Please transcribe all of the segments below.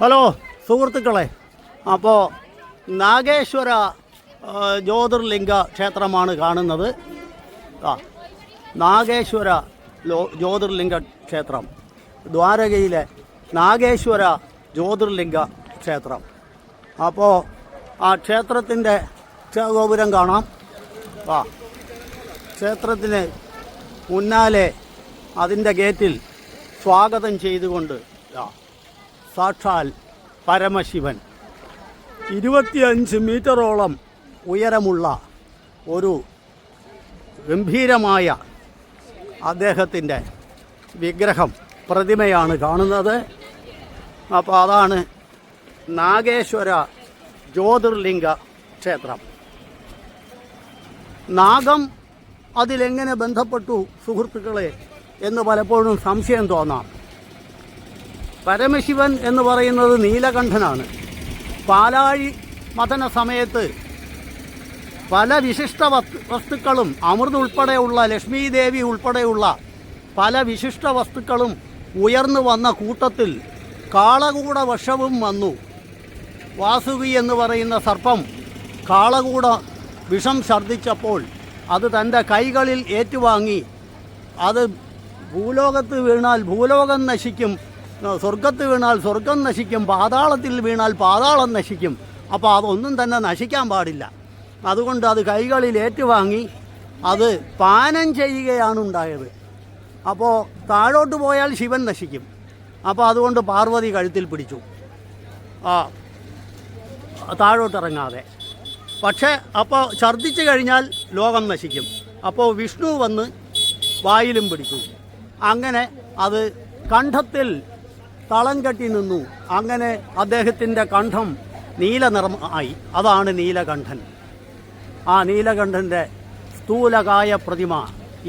Hello സുഹൃത്തുക്കളെ, അപ്പോൾ നാഗേശ്വര ജ്യോതിർലിംഗ ക്ഷേത്രമാണ് കാണുന്നത്. നാഗേശ്വര ജ്യോതിർലിംഗ ക്ഷേത്രം, ദ്വാരകയിലെ നാഗേശ്വര ജ്യോതിർലിംഗ ക്ഷേത്രം. അപ്പോൾ ആ ക്ഷേത്രത്തിൻ്റെ ഗോപുരം കാണാം. ക്ഷേത്രത്തിന് മുന്നാലെ അതിൻ്റെ ഗേറ്റിൽ സ്വാഗതം ചെയ്തുകൊണ്ട് സാക്ഷാൽ പരമശിവൻ 25 മീറ്ററോളം ഉയരമുള്ള ഒരു ഗംഭീരമായ അദ്ദേഹത്തിൻ്റെ വിഗ്രഹം, പ്രതിമയാണ് കാണുന്നത്. അപ്പോൾ അതാണ് നാഗേശ്വര ജ്യോതിർലിംഗ ക്ഷേത്രം. നാഗം അതിലെങ്ങനെ ബന്ധപ്പെട്ടു സുഹൃത്തുക്കളെ എന്ന് പലപ്പോഴും സംശയം തോന്നാം. പരമശിവൻ എന്ന് പറയുന്നത് നീലകണ്ഠനാണ്. പാലാഴി മഥന സമയത്ത് പല വിശിഷ്ട വസ്തുക്കളും, അമൃത് ഉൾപ്പെടെയുള്ള, ലക്ഷ്മീദേവി ഉൾപ്പെടെയുള്ള പല വിശിഷ്ട വസ്തുക്കളും ഉയർന്നു വന്ന കൂട്ടത്തിൽ കാളകൂട വശവും വന്നു. വാസുകി എന്ന് പറയുന്ന സർപ്പം കാളകൂട വിഷം ഛർദ്ദിച്ചപ്പോൾ അത് തൻ്റെ കൈകളിൽ ഏറ്റുവാങ്ങി. അത് ഭൂലോകത്ത് വീണാൽ ഭൂലോകം നശിക്കും, സ്വർഗത്ത് വീണാൽ സ്വർഗം നശിക്കും, പാതാളത്തിൽ വീണാൽ പാതാളം നശിക്കും. അപ്പോൾ അതൊന്നും തന്നെ നശിക്കാൻ പാടില്ല. അതുകൊണ്ട് അത് കൈകളിൽ ഏറ്റുവാങ്ങി അത് പാനം ചെയ്യുകയാണ് ഉണ്ടായത്. അപ്പോൾ താഴോട്ട് പോയാൽ ശിവൻ നശിക്കും. അപ്പോൾ അതുകൊണ്ട് പാർവതി കഴുത്തിൽ പിടിച്ചു, താഴോട്ടിറങ്ങാതെ. പക്ഷേ അപ്പോൾ ഛർദ്ദിച്ചു കഴിഞ്ഞാൽ ലോകം നശിക്കും. അപ്പോൾ വിഷ്ണു വന്ന് വായിലും പിടിച്ചു. അങ്ങനെ അത് കണ്ഠത്തിൽ തളം കെട്ടി നിന്നു. അങ്ങനെ അദ്ദേഹത്തിൻ്റെ കണ്ഠം നീല നിറമായി. അതാണ് നീലകണ്ഠൻ. ആ നീലകണ്ഠൻ്റെ സ്ഥൂലകായ പ്രതിമ,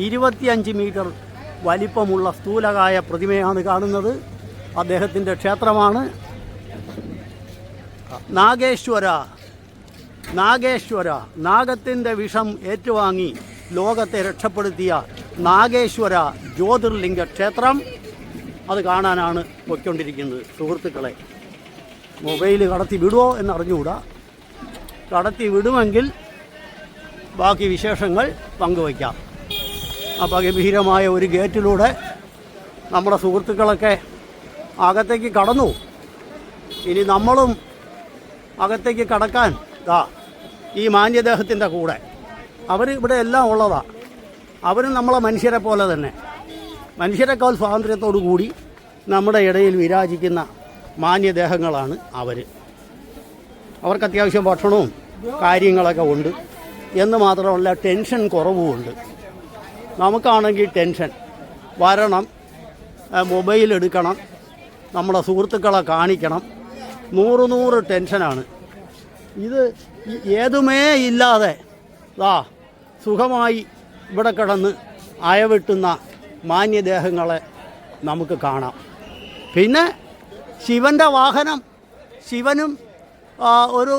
25 മീറ്റർ വലിപ്പമുള്ള സ്ഥൂലകായ പ്രതിമയാണ് കാണുന്നത്. അദ്ദേഹത്തിൻ്റെ ക്ഷേത്രമാണ് നാഗേശ്വര. നാഗത്തിൻ്റെ വിഷം ഏറ്റുവാങ്ങി ലോകത്തെ രക്ഷപ്പെടുത്തിയ നാഗേശ്വര ജ്യോതിർലിംഗ ക്ഷേത്രം. അത് കാണാനാണ് പോയിക്കൊണ്ടിരിക്കുന്നത് സുഹൃത്തുക്കളെ. മൊബൈൽ കടത്തി വിടുമോ എന്നറിഞ്ഞുകൂടാ. കടത്തി വിടുമെങ്കിൽ ബാക്കി വിശേഷങ്ങൾ പങ്കുവയ്ക്കാം. അപ്പോൾ ഗംഭീരമായ ഒരു ഗേറ്റിലൂടെ നമ്മുടെ സുഹൃത്തുക്കളൊക്കെ അകത്തേക്ക് കടന്നു. ഇനി നമ്മളും അകത്തേക്ക് കടക്കാൻ ഈ മാന്യദേഹത്തിൻ്റെ കൂടെ അവർ ഇവിടെ എല്ലാം ഉള്ളതാണ്. അവരും നമ്മളെ മനുഷ്യരെ പോലെ തന്നെ, മനുഷ്യരെക്കാൾ സ്വാതന്ത്ര്യത്തോടു കൂടി നമ്മുടെ ഇടയിൽ വിരാജിക്കുന്ന മാന്യദേഹങ്ങളാണ് അവർ. അവർക്ക് അത്യാവശ്യം ഭക്ഷണവും കാര്യങ്ങളൊക്കെ ഉണ്ട് എന്ന് മാത്രമല്ല ടെൻഷൻ കുറവുമുണ്ട്. നമുക്കാണെങ്കിൽ ടെൻഷൻ വരണം, മൊബൈൽ എടുക്കണം, നമ്മുടെ സുഹൃത്തുക്കളെ കാണിക്കണം, 100 ടെൻഷനാണ്. ഇത് ഏതുമേ ഇല്ലാതെ സുഖമായി ഇവിടെ കിടന്ന് അയവിട്ടുന്ന മാന്യദേഹങ്ങളെ നമുക്ക് കാണാം. പിന്നെ ശിവൻ്റെ വാഹനം, ശിവനും ഒരു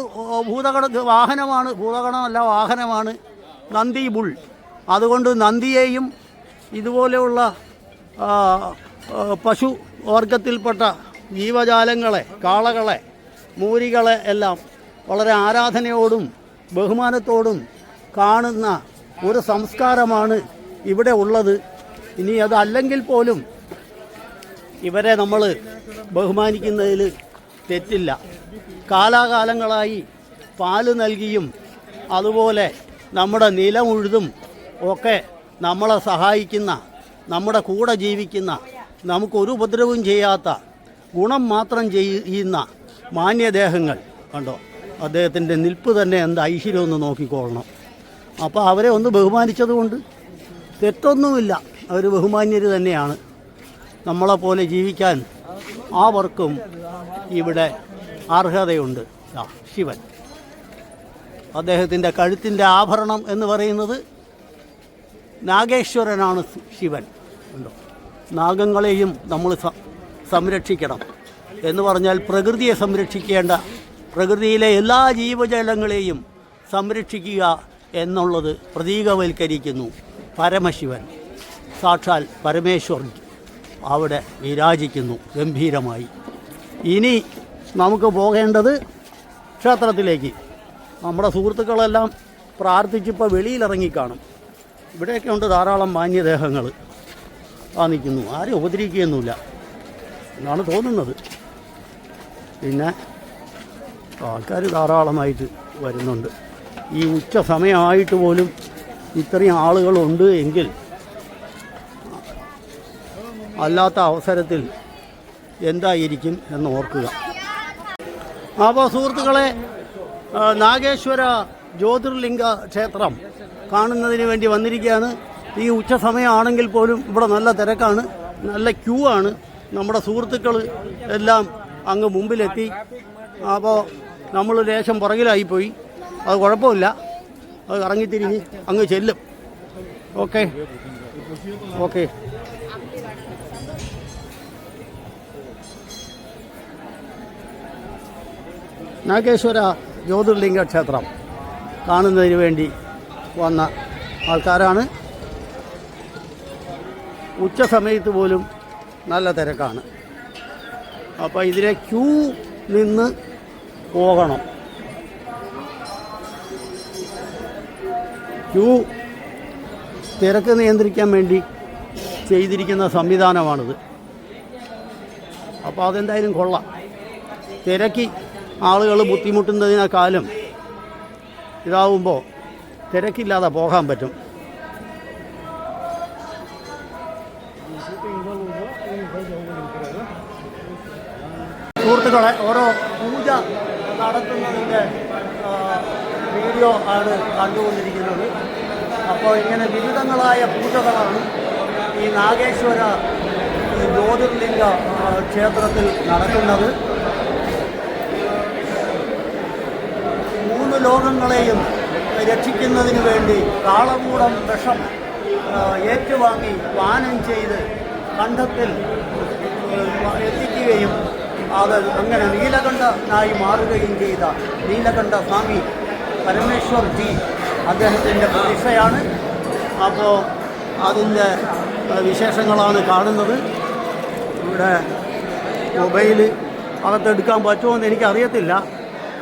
വാഹനമാണ് നന്ദി ബുൾ. അതുകൊണ്ട് നന്ദിയെയും ഇതുപോലെയുള്ള പശു വർഗത്തിൽപ്പെട്ട ജീവജാലങ്ങളെ, കാളകളെ, മൂരികളെ എല്ലാം വളരെ ആരാധനയോടും ബഹുമാനത്തോടും കാണുന്ന ഒരു സംസ്കാരമാണ് ഇവിടെ ഉള്ളത്. ഇനി അതല്ലെങ്കിൽ പോലും ഇവരെ നമ്മൾ ബഹുമാനിക്കുന്നതിൽ തെറ്റില്ല. കാലാകാലങ്ങളായി പാല് നൽകിയും അതുപോലെ നമ്മുടെ നിലമുഴുതും ഒക്കെ നമ്മളെ സഹായിക്കുന്ന, നമ്മുടെ കൂടെ ജീവിക്കുന്ന, നമുക്കൊരു ഉപദ്രവവും ചെയ്യാത്ത, ഗുണം മാത്രം ചെയ്യുന്ന മാന്യദേഹങ്ങൾ കണ്ടോ. അദ്ദേഹത്തിൻ്റെ നിൽപ്പ് തന്നെ എന്ത് ഐശ്വര്യമെന്ന് നോക്കിക്കൊള്ളണം. അപ്പോൾ അവരെ ഒന്ന് ബഹുമാനിച്ചതുകൊണ്ട് തെറ്റൊന്നുമില്ല. അവർ ബഹുമാന്യർ തന്നെയാണ്. നമ്മളെപ്പോലെ ജീവിക്കാൻ അവർക്കും ഇവിടെ അർഹതയുണ്ട്. ശിവൻ, അദ്ദേഹത്തിൻ്റെ കഴുത്തിൻ്റെ ആഭരണം എന്ന് പറയുന്നത് നാഗേശ്വരനാണ്. ശിവൻ ഉണ്ടോ. നാഗങ്ങളെയും നമ്മൾ സംരക്ഷിക്കണം എന്ന് പറഞ്ഞാൽ പ്രകൃതിയെ സംരക്ഷിക്കേണ്ട, പ്രകൃതിയിലെ എല്ലാ ജീവജാലങ്ങളെയും സംരക്ഷിക്കുക എന്നുള്ളത് പ്രതീകവൽക്കരിക്കുന്നു പരമശിവൻ. സാക്ഷാൽ പരമേശ്വരൻ അവിടെ വിരാജിക്കുന്നു ഗംഭീരമായി. ഇനി നമുക്ക് പോകേണ്ടത് ക്ഷേത്രത്തിലേക്ക്. നമ്മുടെ സുഹൃത്തുക്കളെല്ലാം പ്രാർത്ഥിച്ചിപ്പോൾ വെളിയിലിറങ്ങിക്കാണും. ഇവിടെയൊക്കെ ഉണ്ട് ധാരാളം മാന്യദേഹങ്ങൾ നിൽക്കുന്നു. ആരും ഉപദ്രവിക്കുകയൊന്നുമില്ല എന്നാണ് തോന്നുന്നത്. പിന്നെ ആൾക്കാർ ധാരാളമായിട്ട് വരുന്നുണ്ട്. ഈ ഉച്ച സമയമായിട്ട് പോലും ഇത്രയും ആളുകളുണ്ട് എങ്കിൽ അല്ലാത്ത അവസരത്തിൽ എന്തായിരിക്കും എന്ന് ഓർക്കുക. അപ്പോൾ സുഹൃത്തുക്കളെ, നാഗേശ്വര ജ്യോതിർലിംഗ ക്ഷേത്രം കാണുന്നതിന് വേണ്ടി വന്നിരിക്കുകയാണ്. ഈ ഉച്ച സമയമാണെങ്കിൽ പോലും ഇവിടെ നല്ല തിരക്കാണ്, നല്ല ക്യൂ ആണ്. നമ്മുടെ സുഹൃത്തുക്കൾ എല്ലാം അങ്ങ് മുമ്പിലെത്തി. അപ്പോൾ നമ്മൾ ലേശം പുറകിലായിപ്പോയി. അത് കുഴപ്പമില്ല, അത് ഇറങ്ങിത്തിരിഞ്ഞ് അങ്ങ് ചെല്ലും. Okay okay. നാഗേശ്വര ജ്യോതിർലിംഗ ക്ഷേത്രം കാണുന്നതിന് വേണ്ടി വന്ന ആൾക്കാരാണ്. ഉച്ച സമയത്ത് പോലും നല്ല തിരക്കാണ്. അപ്പോൾ ഇതിലെ ക്യൂ നിന്ന് പോകണം. ക്യൂ തിരക്ക് നിയന്ത്രിക്കാൻ വേണ്ടി ചെയ്തിരിക്കുന്ന സംവിധാനമാണിത്. അപ്പോൾ അതെന്തായാലും കൊള്ളാം. തിരക്കി ആളുകൾ ബുദ്ധിമുട്ടുന്നതിനേക്കാളും ഇതാവുമ്പോൾ തിരക്കില്ലാതെ പോകാൻ പറ്റും. സുഹൃത്തുക്കളെ, ഓരോ പൂജ നടത്തുന്നതിൻ്റെ വീഡിയോ ആണ് കണ്ടുകൊണ്ടിരിക്കുന്നത്. അപ്പോൾ ഇങ്ങനെ വിവിധങ്ങളായ പൂജകളാണ് ഈ നാഗേശ്വര ജ്യോതിർലിംഗ ക്ഷേത്രത്തിൽ നടക്കുന്നത്. 3 ലോകങ്ങളെയും രക്ഷിക്കുന്നതിന് വേണ്ടി കാളകൂടം വിഷം ഏറ്റുവാങ്ങി പാനം ചെയ്ത് കണ്ഠത്തിൽ എത്തിക്കുകയും അത് അങ്ങനെ നീലകണ്ഠനായി മാറുകയും ചെയ്ത നീലകണ്ഠ സ്വാമി പരമേശ്വർ ജി അദ്ദേഹത്തിൻ്റെ പ്രതിഷ്ഠയാണ്. അപ്പോൾ അതിൻ്റെ വിശേഷങ്ങളാണ് കാണുന്നത്. ഇവിടെ മൊബൈൽ അകത്തെടുക്കാൻ പറ്റുമോ എന്ന് എനിക്കറിയത്തില്ല.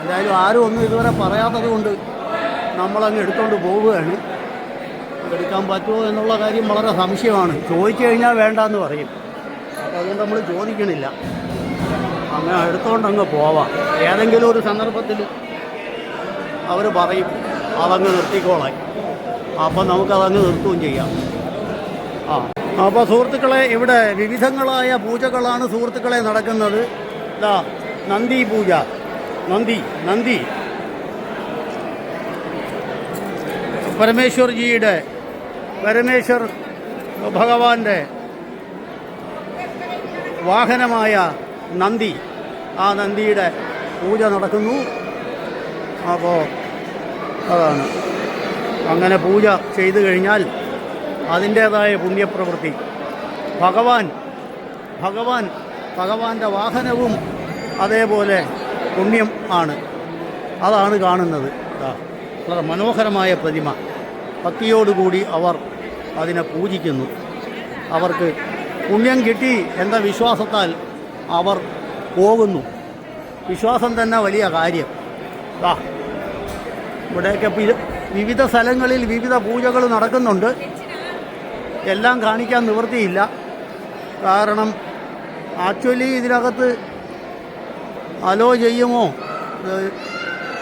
എന്തായാലും ആരും ഒന്നും ഇതുവരെ പറയാത്തത് കൊണ്ട് നമ്മളങ്ങ് എടുത്തുകൊണ്ട് പോവുകയാണ്. എടുക്കാൻ പറ്റുമോ എന്നുള്ള കാര്യം വളരെ സംശയമാണ്. ചോദിച്ചു കഴിഞ്ഞാൽ വേണ്ടെന്ന് പറയും. അപ്പോൾ അതുകൊണ്ട് നമ്മൾ ചോദിക്കണില്ല, അങ്ങനെ എടുത്തുകൊണ്ടങ്ങ് പോവാം. ഏതെങ്കിലും ഒരു സന്ദർഭത്തിൽ അവർ പറയും അതങ്ങ് നിർത്തിക്കോളാൻ. അപ്പം നമുക്കതങ്ങ് നിർത്തുകയും ചെയ്യാം. അപ്പോൾ സുഹൃത്തുക്കളെ, ഇവിടെ വിവിധങ്ങളായ പൂജകളാണ് സുഹൃത്തുക്കളെ നടക്കുന്നത്. ഇതാ നന്ദി പൂജ, നന്ദി പരമേശ്വർ ഭഗവാന്റെ വാഹനമായ നന്ദി, ആ നന്ദിയുടെ പൂജ നടക്കുന്നു. അപ്പോൾ അതാണ്, അങ്ങനെ പൂജ ചെയ്തു കഴിഞ്ഞാൽ അതിൻ്റേതായ പുണ്യപ്രവൃത്തി ഭഗവാന്റെ വാഹനവും അതേപോലെ പുണ്യം ആണ്. അതാണ് കാണുന്നത്. വളരെ മനോഹരമായ പ്രതിമ. ഭക്തിയോടുകൂടി അവർ അതിനെ പൂജിക്കുന്നു. അവർക്ക് പുണ്യം കിട്ടി എന്ന വിശ്വാസത്താൽ അവർ പോകുന്നു. വിശ്വാസം തന്നെ വലിയ കാര്യം. ഇവിടെയൊക്കെ വിവിധ സ്ഥലങ്ങളിൽ വിവിധ പൂജകൾ നടക്കുന്നുണ്ട്. എല്ലാം കാണിക്കാൻ നിവൃത്തിയില്ല. കാരണം ആക്ച്വലി ഇതിനകത്ത് അലോ ചെയ്യുമോ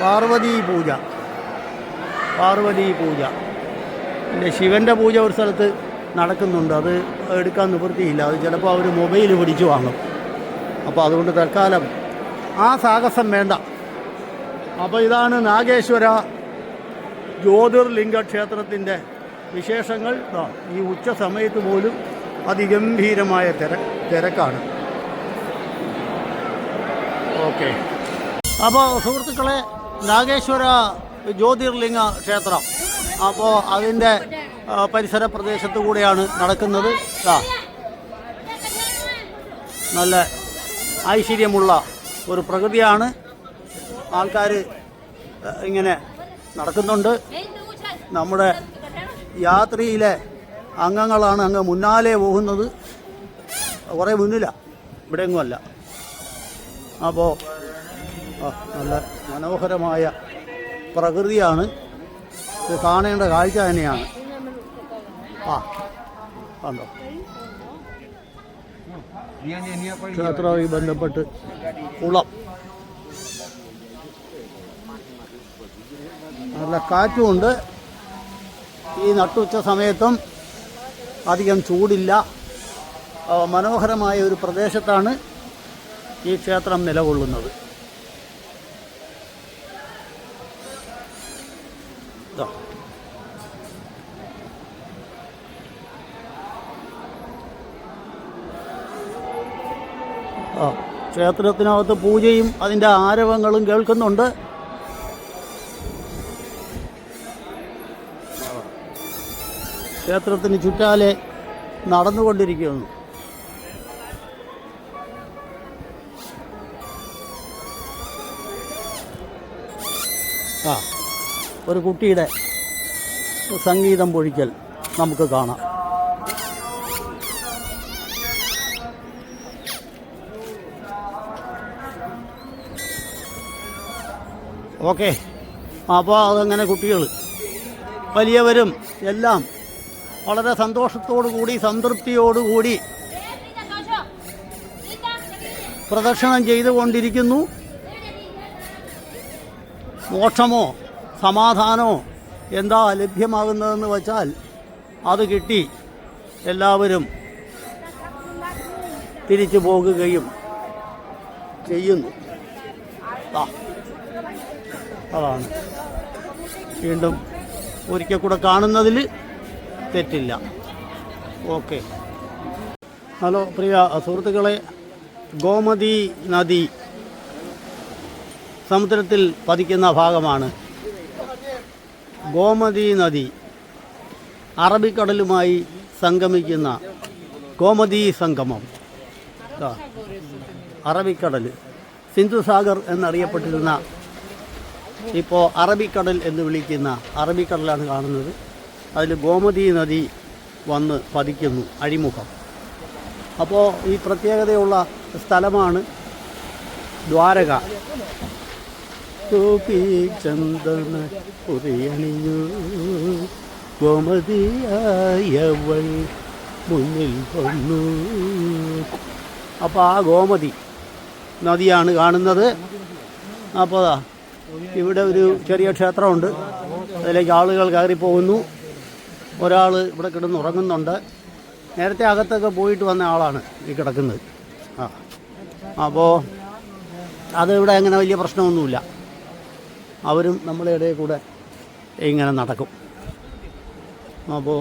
പാർവതി പൂജ, പിന്നെ ശിവൻ്റെ പൂജ ഒരു സ്ഥലത്ത് നടക്കുന്നുണ്ട്. അത് എടുക്കാൻ നിവൃത്തിയില്ല. അത് ചിലപ്പോൾ അവർ മൊബൈൽ പിടിച്ചു വാങ്ങും. അപ്പോൾ അതുകൊണ്ട് തൽക്കാലം ആ സാഹസം വേണ്ട. അപ്പോൾ ഇതാണ് നാഗേശ്വര ജ്യോതിർലിംഗ ക്ഷേത്രത്തിൻ്റെ വിശേഷങ്ങൾ. ഈ ഉച്ച സമയത്ത് പോലും അതിഗംഭീരമായ തിരക്കാണ്. ഓക്കെ. അപ്പോൾ സുഹൃത്തുക്കളെ, നാഗേശ്വര ജ്യോതിർലിംഗ ക്ഷേത്രം, അപ്പോൾ അതിൻ്റെ പരിസര പ്രദേശത്തു കൂടെയാണ് നടക്കുന്നത്. നല്ല ഐശ്വര്യമുള്ള ഒരു പ്രകൃതിയാണ്. ആൾക്കാർ ഇങ്ങനെ നടക്കുന്നുണ്ട്. നമ്മുടെ യാത്രയിലെ അംഗങ്ങളാണ് അങ്ങ് മുന്നാലെ പോകുന്നത്. കുറേ മുന്നിലാണ്, ഇവിടെയെങ്ങുമല്ല. അപ്പോൾ നല്ല മനോഹരമായ പ്രകൃതിയാണ്. ഇത് കാണേണ്ട കാഴ്ച തന്നെയാണ്. കണ്ടോ, ക്ഷേത്രവുമായി ബന്ധപ്പെട്ട് കുളം, നല്ല കാറ്റുമുണ്ട്. ഈ നട്ടുച്ച സമയത്തും അധികം ചൂടില്ല. മനോഹരമായ ഒരു പ്രദേശത്താണ് ഈ ക്ഷേത്രം നിലകൊള്ളുന്നത്. ക്ഷേത്രത്തിനകത്ത് പൂജയും അതിൻ്റെ ആരവങ്ങളും കേൾക്കുന്നുണ്ട്. ക്ഷേത്രത്തിന് ചുറ്റാലെ നടന്നുകൊണ്ടിരിക്കുന്നു. ഒരു കുട്ടിയുടെ സംഗീതം പൊഴിക്കൽ നമുക്ക് കാണാം. ഓക്കെ, അപ്പോൾ അതങ്ങനെ കുട്ടികൾ വലിയവരും എല്ലാം വളരെ സന്തോഷത്തോടു കൂടി സംതൃപ്തിയോടുകൂടി പ്രദക്ഷിണം ചെയ്തുകൊണ്ടിരിക്കുന്നു. മോക്ഷമോ സമാധാനമോ എന്താ ലഭ്യമാകുന്നതെന്ന് വച്ചാൽ അത് കിട്ടി എല്ലാവരും തിരിച്ചു പോകുകയും ചെയ്യുന്നു. അതാണ് വീണ്ടും ഒരിക്കൽ കൂടെ കാണുന്നതിൽ തെറ്റില്ല. ഓക്കെ. ഹലോ പ്രിയ സുഹൃത്തുക്കളെ, ഗോമതി നദി സമുദ്രത്തിൽ പതിക്കുന്ന ഭാഗമാണ്. ഗോമതി നദി അറബിക്കടലുമായി സംഗമിക്കുന്ന ഗോമതി സംഗമം. അറബിക്കടൽ സിന്ധു സാഗർ എന്നറിയപ്പെട്ടിരുന്ന ഇപ്പോൾ അറബിക്കടൽ എന്ന് വിളിക്കുന്ന അറബിക്കടലാണ് കാണുന്നത്. അതിൽ ഗോമതി നദി വന്ന് പതിക്കുന്നു, അഴിമുഖം. അപ്പോൾ ഈ പ്രത്യേകതയുള്ള സ്ഥലമാണ് ദ്വാരക. ചന്ദന പുറിയണിഞ്ഞു ഗോമതിയായവൾ മുന്നിൽ വന്നു. അപ്പോൾ ആ ഗോമതി നദിയാണ് കാണുന്നത്. അപ്പോൾ ഇവിടെ ഒരു ചെറിയ ക്ഷേത്രമുണ്ട്, അതിലേക്ക് ആളുകൾ കയറിപ്പോകുന്നു. ഒരാൾ ഇവിടെ കിടന്ന് ഉറങ്ങുന്നുണ്ട്. നേരത്തെ അകത്തൊക്കെ പോയിട്ട് വന്ന ആളാണ് ഈ കിടക്കുന്നത്. അപ്പോൾ അതിവിടെ അങ്ങനെ വലിയ പ്രശ്നമൊന്നുമില്ല. അവരും നമ്മളെ ഇടയിൽ കൂടെ ഇങ്ങനെ നടക്കും. അപ്പോൾ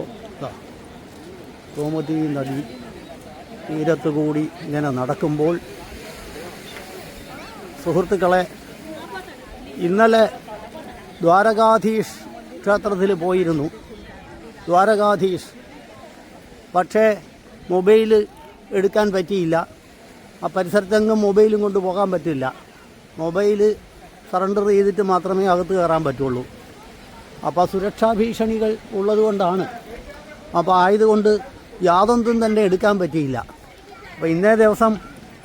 ഗോമതി നദി തീരത്തു കൂടി ഇങ്ങനെ നടക്കുമ്പോൾ സുഹൃത്തുക്കളെ, ഇന്നലെ ദ്വാരകാധീഷ് ക്ഷേത്രത്തിൽ പോയിരുന്നു. ദ്വാരകാധീഷ് പക്ഷേ മൊബൈൽ എടുക്കാൻ പറ്റിയില്ല. ആ പരിസരത്തെങ്ങും മൊബൈലും കൊണ്ട് പോകാൻ പറ്റില്ല. മൊബൈൽ സറണ്ടർ ചെയ്തിട്ട് മാത്രമേ അകത്ത് കയറാൻ പറ്റുള്ളൂ. അപ്പോൾ സുരക്ഷാ ഭീഷണികൾ ഉള്ളതുകൊണ്ടാണ്. അപ്പോൾ ആയതുകൊണ്ട് യാതൊന്നും തന്നെ എടുക്കാൻ പറ്റിയില്ല. അപ്പോൾ ഇന്നേ ദിവസം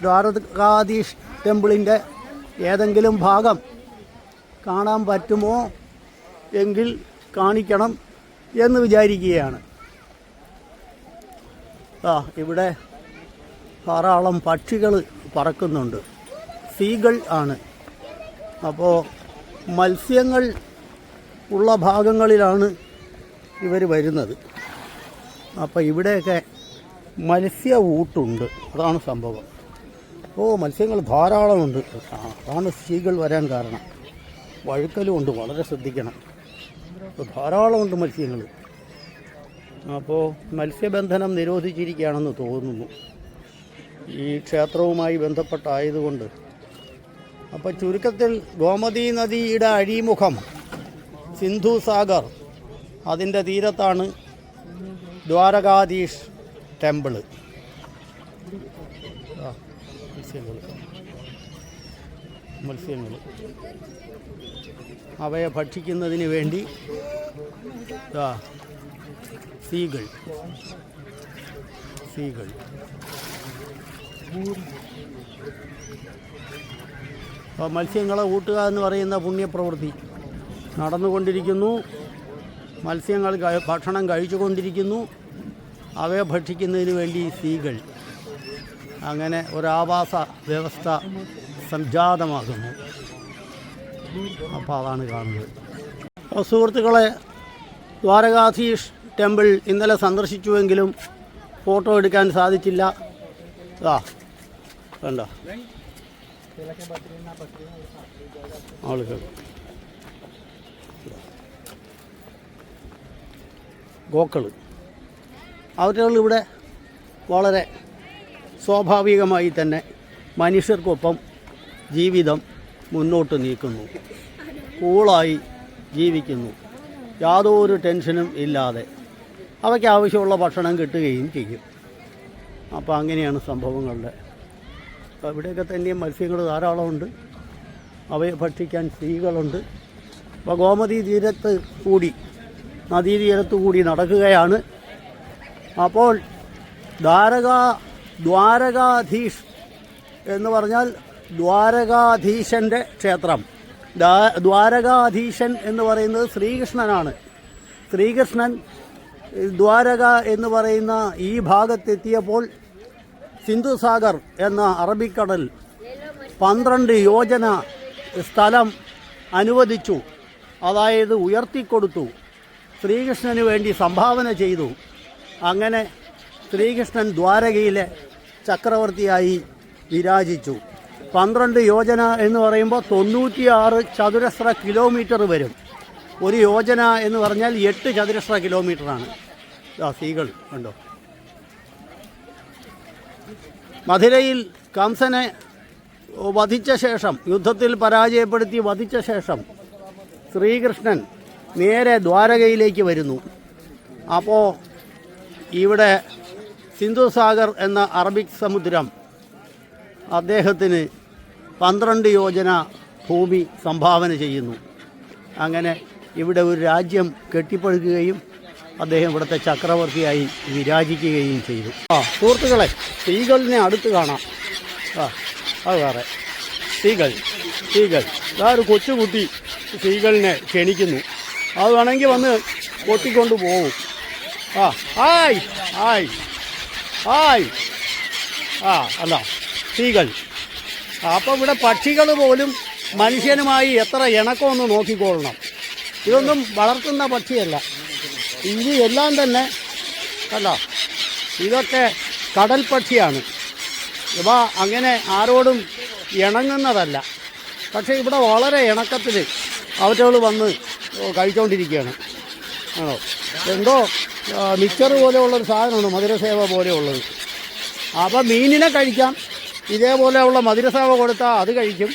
ദ്വാരകാധീഷ് ടെമ്പിളിൻ്റെ ഏതെങ്കിലും ഭാഗം കാണാൻ പറ്റുമോ എങ്കിൽ കാണിക്കണം എന്ന് വിചാരിക്കുകയാണ്. ഇവിടെ ധാരാളം പക്ഷികൾ പറക്കുന്നുണ്ട്. സീകൾ ആണ്. അപ്പോൾ മത്സ്യങ്ങൾ ഉള്ള ഭാഗങ്ങളിലാണ് ഇവർ വരുന്നത്. അപ്പോൾ ഇവിടെയൊക്കെ മത്സ്യ ഊട്ടുണ്ട്. അതാണ് സംഭവം. മത്സ്യങ്ങൾ ധാരാളമുണ്ട്. അതാണ് സീകൾ വരാൻ കാരണം. വഴുക്കലുമുണ്ട്, വളരെ ശ്രദ്ധിക്കണം. ധാരാളമുണ്ട് മത്സ്യങ്ങൾ. അപ്പോൾ മത്സ്യബന്ധനം നിരോധിച്ചിരിക്കുകയാണെന്ന് തോന്നുന്നു, ഈ ക്ഷേത്രവുമായി ബന്ധപ്പെട്ടായതുകൊണ്ട്. അപ്പോൾ ചുരുക്കത്തിൽ ഗോമതി നദിയുടെ അഴിമുഖം സിന്ധു സാഗർ, അതിൻ്റെ തീരത്താണ് ദ്വാരകാധീഷ് ടെമ്പിള്. മത്സ്യങ്ങൾ അവയെ ഭക്ഷിക്കുന്നതിന് വേണ്ടി സീകൾ. അപ്പോൾ മത്സ്യങ്ങളെ ഊട്ടുക എന്ന് പറയുന്ന പുണ്യപ്രവൃത്തി നടന്നുകൊണ്ടിരിക്കുന്നു. മത്സ്യങ്ങൾ ഭക്ഷണം കഴിച്ചുകൊണ്ടിരിക്കുന്നു. അവയെ ഭക്ഷിക്കുന്നതിന് വേണ്ടി സ്ത്രീകൾ അങ്ങനെ ഒരാവാസ വ്യവസ്ഥ സംജാതമാകുന്നു. അപ്പോൾ അതാണ് കാണുന്നത്. സുഹൃത്തുക്കളെ, ദ്വാരകാധീഷ് ടെമ്പിൾ ഇന്നലെ സന്ദർശിച്ചുവെങ്കിലും ഫോട്ടോ എടുക്കാൻ സാധിച്ചില്ല. കണ്ടോ ആളുകൾ ഗോക്കൾ അവരുകളിവിടെ വളരെ സ്വാഭാവികമായി തന്നെ മനുഷ്യർക്കൊപ്പം ജീവിതം മുന്നോട്ട് നീക്കുന്നു, കൂളായി ജീവിക്കുന്നു, യാതൊരു ടെൻഷനും ഇല്ലാതെ അവയ്ക്ക് ആവശ്യമുള്ള ഭക്ഷണം കിട്ടുകയും ചെയ്യും. അപ്പോൾ അങ്ങനെയാണ് സംഭവങ്ങളുടെ. അപ്പോൾ ഇവിടെയൊക്കെ തന്നെയും മത്സ്യങ്ങൾ ധാരാളമുണ്ട്, അവയെ ഭക്ഷിക്കാൻ സ്ത്രീകളുണ്ട്. അപ്പോൾ ഗോമതി തീരത്ത് കൂടി, നദീതീരത്തു കൂടി നടക്കുകയാണ്. അപ്പോൾ ദ്വാരകാധീഷ് എന്ന് പറഞ്ഞാൽ ദ്വാരകാധീശൻ്റെ ക്ഷേത്രം. ദ്വാരകാധീശൻ എന്ന് പറയുന്നത് ശ്രീകൃഷ്ണനാണ്. ശ്രീകൃഷ്ണൻ ദ്വാരക എന്ന് പറയുന്ന ഈ ഭാഗത്തെത്തിയപ്പോൾ സിന്ധുസാഗർ എന്ന അറബിക്കടൽ 12 യോജന സ്ഥലം അനുവദിച്ചു, അതായത് ഉയർത്തിക്കൊടുത്തു, ശ്രീകൃഷ്ണന് വേണ്ടി സംഭാവന ചെയ്തു. അങ്ങനെ ശ്രീകൃഷ്ണൻ ദ്വാരകയിലെ ചക്രവർത്തിയായി വിരാജിച്ചു. 12 യോജന എന്ന് പറയുമ്പോൾ 96 ചതുരശ്ര കിലോമീറ്റർ വരും. ഒരു യോജന എന്ന് പറഞ്ഞാൽ 8 ചതുരശ്ര കിലോമീറ്ററാണ്. സ്ത്രീകൾ കണ്ടോ. മധുരയിൽ കംസനെ വധിച്ച ശേഷം, യുദ്ധത്തിൽ പരാജയപ്പെടുത്തി വധിച്ച ശേഷം ശ്രീകൃഷ്ണൻ നേരെ ദ്വാരകയിലേക്ക് വരുന്നു. അപ്പോൾ ഇവിടെ സിന്ധുസാഗർ എന്ന അറബിക് സമുദ്രം അദ്ദേഹത്തിന് 12 യോജന ഭൂമി സംഭാവന ചെയ്യുന്നു. അങ്ങനെ ഇവിടെ ഒരു രാജ്യം കെട്ടിപ്പടുക്കുകയും അദ്ദേഹം ഇവിടുത്തെ ചക്രവർത്തിയായി വിരാജിക്കുകയും ചെയ്തു. സുഹൃത്തുക്കളെ, സ്ത്രീകളിനെ അടുത്ത് കാണാം. അത് വേറെ സ്ത്രീകൾ ഒരു കൊച്ചുകുട്ടി സ്ത്രീകളിനെ ക്ഷണിക്കുന്നു. അത് വേണമെങ്കിൽ വന്ന് കൊത്തിക്കൊണ്ട് പോകും. ഹായ് ഹായ് ഹായ് അല്ല സ്ത്രീകൾ. അപ്പോൾ ഇവിടെ പക്ഷികൾ പോലും മനുഷ്യനുമായി എത്ര ഇണക്കമെന്ന് നോക്കിക്കൊള്ളണം. ഇതൊന്നും വളർത്തുന്ന പക്ഷിയല്ല, ഇത് എല്ലാം തന്നെ അല്ല, ഇതൊക്കെ കടൽ പക്ഷിയാണ്. ഇവ അങ്ങനെ ആരോടും ഇണങ്ങുന്നതല്ല. പക്ഷേ ഇവിടെ വളരെ ഇണക്കത്തിൽ അവറ്റകൾ വന്ന് കഴിച്ചുകൊണ്ടിരിക്കുകയാണ്. ആണോ, എന്തോ മിക്സർ പോലെയുള്ളൊരു സാധനമാണ്, മധുരസേവ പോലെയുള്ളത്. അപ്പോൾ മീനിനെ കഴിക്കാം, ഇതേപോലെയുള്ള മധുരസേവ കൊടുത്താൽ അത് കഴിക്കും.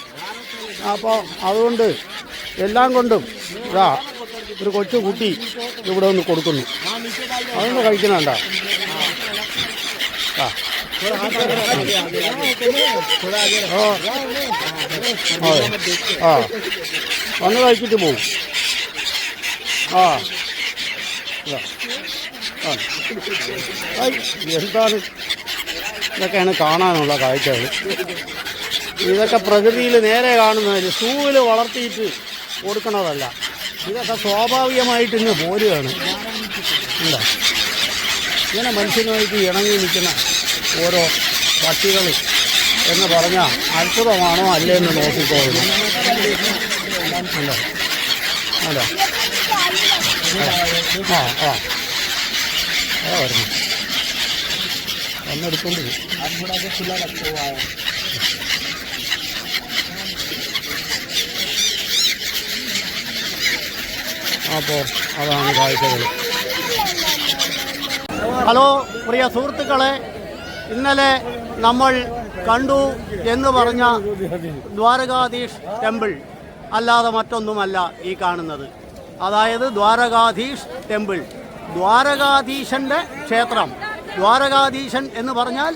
അപ്പോൾ അതുകൊണ്ട് എല്ലാം കൊണ്ടും ഒരു കൊച്ചു കുട്ടി ഇവിടെ ഒന്ന് കൊടുക്കുന്നു. അതൊന്ന് കഴിക്കണണ്ട. വന്ന് കഴിച്ചിട്ട് പോവും. എന്താണ് ഇതൊക്കെയാണ് കാണാനുള്ള കാഴ്ചകൾ. ഇതൊക്കെ പ്രകൃതിയിൽ നേരെ കാണുന്നതിൽ സൂവിൽ വളർത്തിയിട്ട് കൊടുക്കണതല്ല. ഇതൊക്കെ സ്വാഭാവികമായിട്ട് ഇന്ന് പോരുകയാണ്. എന്താ ഇങ്ങനെ മനുഷ്യനുമായിട്ട് ഇണങ്ങി നിൽക്കുന്ന ഓരോ പക്ഷികൾ എന്ന് പറഞ്ഞാൽ അത്ഭുതമാണോ അല്ലേ എന്ന് നോക്കിക്കോളണം. അല്ല അല്ല വരുന്നു വന്നെടുത്തോണ്ട് പോകും. അപ്പോൾ അതാണ് കാഴ്ചകൾ. ഹലോ പ്രിയ സുഹൃത്തുക്കളെ, ഇന്നലെ നമ്മൾ കണ്ടു എന്ന് പറഞ്ഞ ദ്വാരകാധീഷ് ടെമ്പിൾ അല്ലാതെ മറ്റൊന്നുമല്ല ഈ കാണുന്നത്. അതായത് ദ്വാരകാധീഷ് ടെമ്പിൾ, ദ്വാരകാധീശൻ്റെ ക്ഷേത്രം. ദ്വാരകാധീശൻ എന്ന് പറഞ്ഞാൽ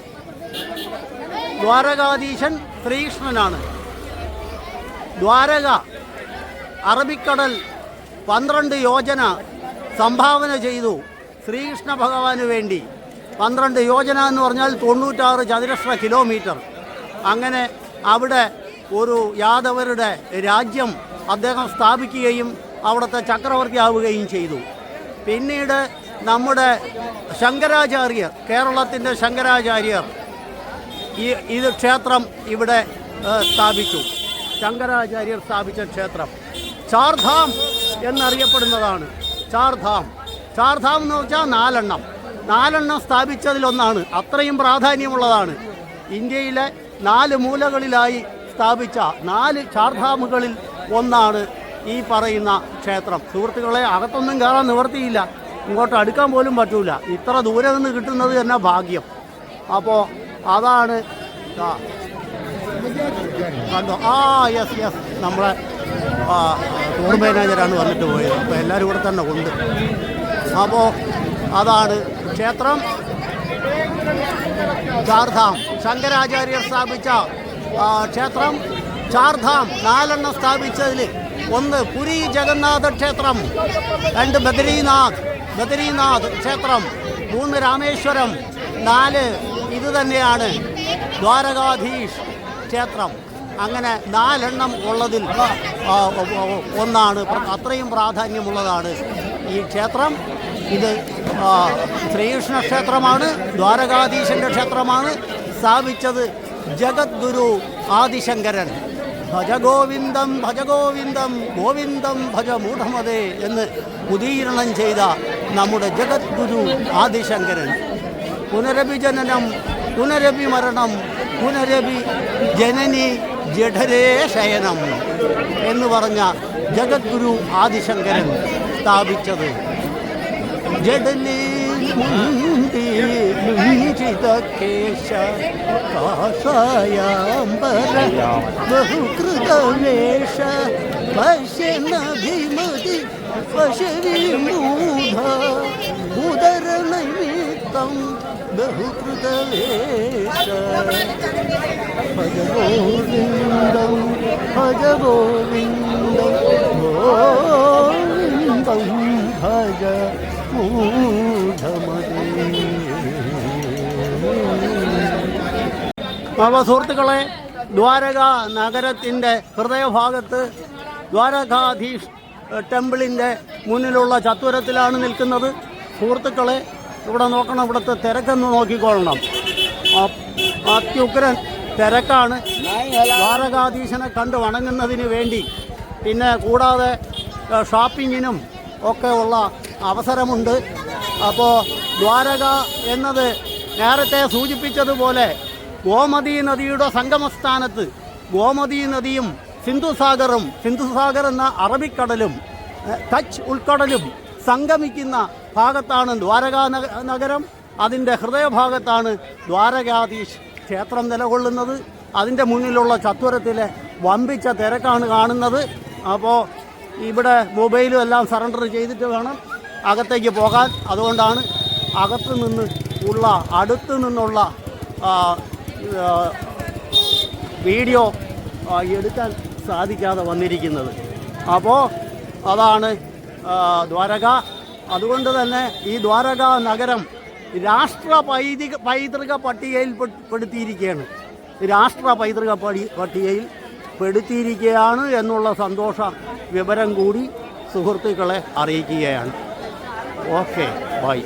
ദ്വാരകാധീശൻ ശ്രീകൃഷ്ണനാണ്. ദ്വാരക അറബിക്കടൽ 12 യോജന സംഭാവന ചെയ്തു ശ്രീകൃഷ്ണ ഭഗവാന് വേണ്ടി. 12 യോജന എന്ന് പറഞ്ഞാൽ 96 ചതുരശ്ര കിലോമീറ്റർ. അങ്ങനെ അവിടെ ഒരു യാദവരുടെ രാജ്യം അദ്ദേഹം സ്ഥാപിക്കുകയും അവിടുത്തെ ചക്രവർത്തിയാവുകയും ചെയ്തു. പിന്നീട് നമ്മുടെ ശങ്കരാചാര്യർ, കേരളത്തിൻ്റെ ശങ്കരാചാര്യർ ഇത് ക്ഷേത്രം ഇവിടെ സ്ഥാപിച്ചു. ശങ്കരാചാര്യർ സ്ഥാപിച്ച ക്ഷേത്രം ചാർധാം എന്നറിയപ്പെടുന്നതാണ്. ചാർധാം എന്ന് വെച്ചാൽ നാലെണ്ണം സ്ഥാപിച്ചതിലൊന്നാണ്. അത്രയും പ്രാധാന്യമുള്ളതാണ്. ഇന്ത്യയിലെ 4 മൂലകളിലായി സ്ഥാപിച്ച 4 ചാർധാമുകളിൽ ഒന്നാണ് ഈ പറയുന്ന ക്ഷേത്രം. സുഹൃത്തുക്കളെ, അകത്തൊന്നും കയറാൻ നിവർത്തിയില്ല, ഇങ്ങോട്ട് അടുക്കാൻ പോലും പറ്റൂല. ഇത്ര ദൂരെ നിന്ന് കിട്ടുന്നത് തന്നെ ഭാഗ്യം. അപ്പോൾ അതാണ് കണ്ടോ. യെസ് നമ്മളെ ടൂർ മാനേജറാണ് വന്നിട്ട് പോയത്. അപ്പോൾ എല്ലാവരും ഇവിടെ തന്നെ ഉണ്ട്. അപ്പോൾ അതാണ് ക്ഷേത്രം ചാർധാം. ശങ്കരാചാര്യർ സ്ഥാപിച്ച ക്ഷേത്രം ചാർധാം. 4 സ്ഥാപിച്ചതിൽ 1 പുരി ജഗന്നാഥ ക്ഷേത്രം, 2 ബദരീനാഥ് ക്ഷേത്രം, 3 രാമേശ്വരം, 4 ഇത് തന്നെയാണ് ദ്വാരകാധീഷ് ക്ഷേത്രം. അങ്ങനെ 4 ഉള്ളതിൽ ഒന്നാണ്. അത്രയും പ്രാധാന്യമുള്ളതാണ് ഈ ക്ഷേത്രം. ഇത് ശ്രീകൃഷ്ണ ക്ഷേത്രമാണ്, ദ്വാരകാധീശൻ്റെ ക്ഷേത്രമാണ്. സ്ഥാപിച്ചത് ജഗദ്ഗുരു ആദിശങ്കരൻ. ഭജ ഗോവിന്ദം ഭജ ഗോവിന്ദം ഗോവിന്ദം ഭജ മൂഢമതേ എന്ന് ഉദീരണം ചെയ്ത നമ്മുടെ ജഗദ്ഗുരു ആദിശങ്കരൻ. പുനരഭി ജനനം പുനരഭി മരണം പുനരഭി ജനനി ജഠരേ ശയനം എന്ന് പറഞ്ഞ ജഗദ്ഗുരു ആദിശങ്കരൻ സ്ഥാപിച്ചത്. ജഡലേ മുഞ്ചിതകേശ കാഷായാംബര ബഹുകൃതവേഷ പശ്യനഭിമതി പശവിമൂഢ ഉദരനിമിത്തം ബഹുകൃതവേഷ ഭജ ഗോവിന്ദം ഭജ ഗോവിന്ദം ഗോവിന്ദം ഭജ അപ്പോൾ സുഹൃത്തുക്കളെ, ദ്വാരക നഗരത്തിൻ്റെ ഹൃദയഭാഗത്ത് ദ്വാരകാധീഷ് ടെമ്പിളിൻ്റെ മുന്നിലുള്ള ചത്വരത്തിലാണ് നിൽക്കുന്നത്. സുഹൃത്തുക്കളെ, ഇവിടെ നോക്കണം, ഇവിടുത്തെ തിരക്കെന്ന് നോക്കിക്കൊള്ളണം. അത്യുഗ്രൻ തിരക്കാണ് ദ്വാരകാധീശനെ കണ്ട് വണങ്ങുന്നതിന് വേണ്ടി. പിന്നെ കൂടാതെ ഷോപ്പിങ്ങിനും ഒക്കെ ഉള്ള അവസരമുണ്ട്. അപ്പോൾ ദ്വാരക എന്നത് നേരത്തെ സൂചിപ്പിച്ചതുപോലെ ഗോമതി നദിയുടെ സംഗമസ്ഥാനത്ത് ഗോമതി നദിയും സിന്ധുസാഗർ എന്ന അറബിക്കടലും കച്ച് ഉൾക്കടലും സംഗമിക്കുന്ന ഭാഗത്താണ് ദ്വാരകാ നഗരം. അതിൻ്റെ ഹൃദയഭാഗത്താണ് ദ്വാരകാധീശ് ക്ഷേത്രം നിലകൊള്ളുന്നത്. അതിൻ്റെ മുന്നിലുള്ള ചത്വരത്തിലെ വമ്പിച്ച തിരക്കാണ് കാണുന്നത്. അപ്പോൾ ഇവിടെ മൊബൈലും എല്ലാം സറണ്ടർ ചെയ്തിട്ട് വേണം അകത്തേക്ക് പോകാൻ. അതുകൊണ്ടാണ് അടുത്തു നിന്നുള്ള വീഡിയോ എടുക്കാൻ സാധിക്കാതെ വന്നിരിക്കുന്നത്. അപ്പോൾ അതാണ് ദ്വാരക. അതുകൊണ്ട് തന്നെ ഈ ദ്വാരകാ നഗരം രാഷ്ട്ര പൈതൃക പട്ടികയിൽ പെടുത്തിയിരിക്കുകയാണ്. രാഷ്ട്ര പൈതൃക പട്ടികയിൽ പെടുത്തിയിരിക്കുകയാണ് എന്നുള്ള സന്തോഷ വിവരം കൂടി സുഹൃത്തുക്കളെ അറിയിക്കുകയാണ്. Okay, by.